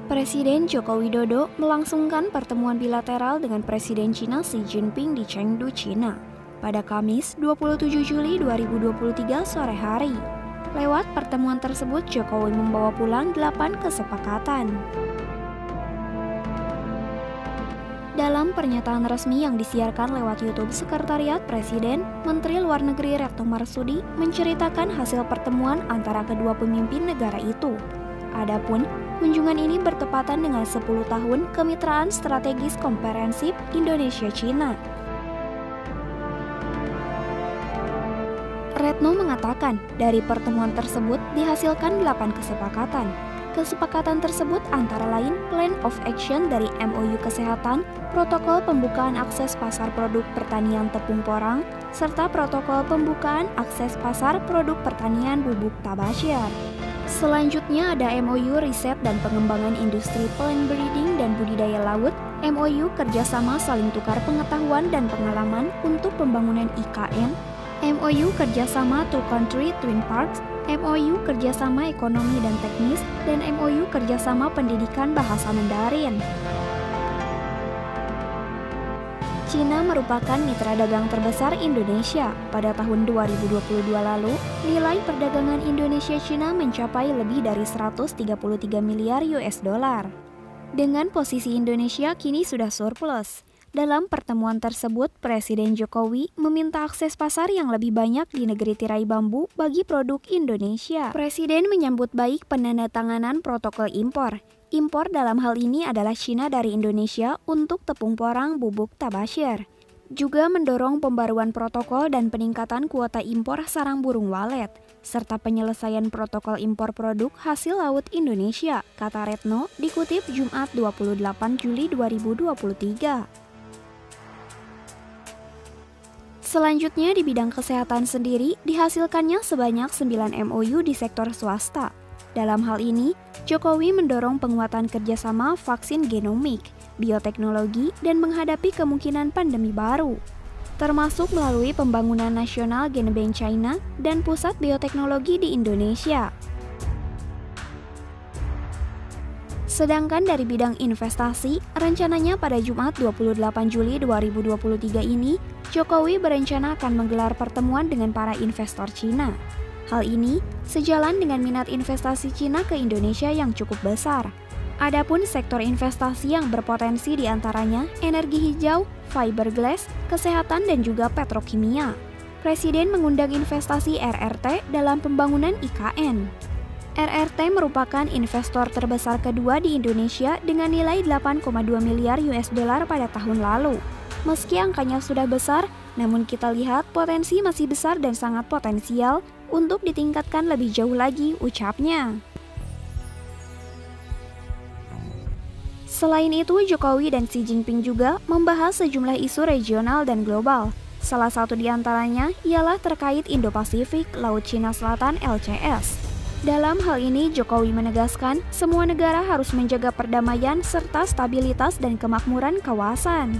Presiden Joko Widodo melangsungkan pertemuan bilateral dengan Presiden Cina Xi Jinping di Chengdu, China pada Kamis 27 Juli 2023 sore hari. Lewat pertemuan tersebut, Jokowi membawa pulang 8 kesepakatan. Dalam pernyataan resmi yang disiarkan lewat YouTube Sekretariat Presiden, Menteri Luar Negeri Retno Marsudi menceritakan hasil pertemuan antara kedua pemimpin negara itu. Adapun, kunjungan ini bertepatan dengan 10 tahun kemitraan strategis komprehensif Indonesia-Cina. Retno mengatakan, dari pertemuan tersebut dihasilkan 8 kesepakatan. Kesepakatan tersebut antara lain Plan of Action dari MOU Kesehatan, Protokol Pembukaan Akses Pasar Produk Pertanian Tepung Porang, serta Protokol Pembukaan Akses Pasar Produk Pertanian Bubuk Tabasyar. Selanjutnya ada MOU Riset dan Pengembangan Industri Plant Breeding dan Budidaya Laut, MOU Kerjasama Saling Tukar Pengetahuan dan Pengalaman untuk Pembangunan IKN, MOU Kerjasama Two Country Twin Parks, MOU Kerjasama Ekonomi dan Teknis, dan MOU Kerjasama Pendidikan Bahasa Mandarin. Cina merupakan mitra dagang terbesar Indonesia. Pada tahun 2022 lalu, nilai perdagangan Indonesia-Cina mencapai lebih dari 133 miliar US dollar. Dengan posisi Indonesia kini sudah surplus. Dalam pertemuan tersebut, Presiden Jokowi meminta akses pasar yang lebih banyak di negeri tirai bambu bagi produk Indonesia. Presiden menyambut baik penandatanganan protokol impor. Impor dalam hal ini adalah Cina dari Indonesia untuk tepung porang bubuk tabasyar. Juga mendorong pembaruan protokol dan peningkatan kuota impor sarang burung walet, serta penyelesaian protokol impor produk hasil laut Indonesia, kata Retno, dikutip Jumat 28 Juli 2023. Selanjutnya di bidang kesehatan sendiri dihasilkannya sebanyak 9 MOU di sektor swasta. Dalam hal ini, Jokowi mendorong penguatan kerjasama vaksin genomik, bioteknologi, dan menghadapi kemungkinan pandemi baru, termasuk melalui pembangunan nasional Genbank China dan pusat bioteknologi di Indonesia. Sedangkan dari bidang investasi, rencananya pada Jumat 28 Juli 2023 ini, Jokowi berencana akan menggelar pertemuan dengan para investor Cina. Hal ini sejalan dengan minat investasi Cina ke Indonesia yang cukup besar. Adapun sektor investasi yang berpotensi diantaranya energi hijau, fiberglass, kesehatan, dan juga petrokimia. Presiden mengundang investasi RRT dalam pembangunan IKN. RRT merupakan investor terbesar kedua di Indonesia dengan nilai 8,2 miliar US dollar pada tahun lalu. Meski angkanya sudah besar, namun kita lihat potensi masih besar dan sangat potensial untuk ditingkatkan lebih jauh lagi, ucapnya. Selain itu, Jokowi dan Xi Jinping juga membahas sejumlah isu regional dan global. Salah satu di antaranya ialah terkait Indo-Pasifik, Laut Cina Selatan LCS. Dalam hal ini, Jokowi menegaskan semua negara harus menjaga perdamaian serta stabilitas dan kemakmuran kawasan.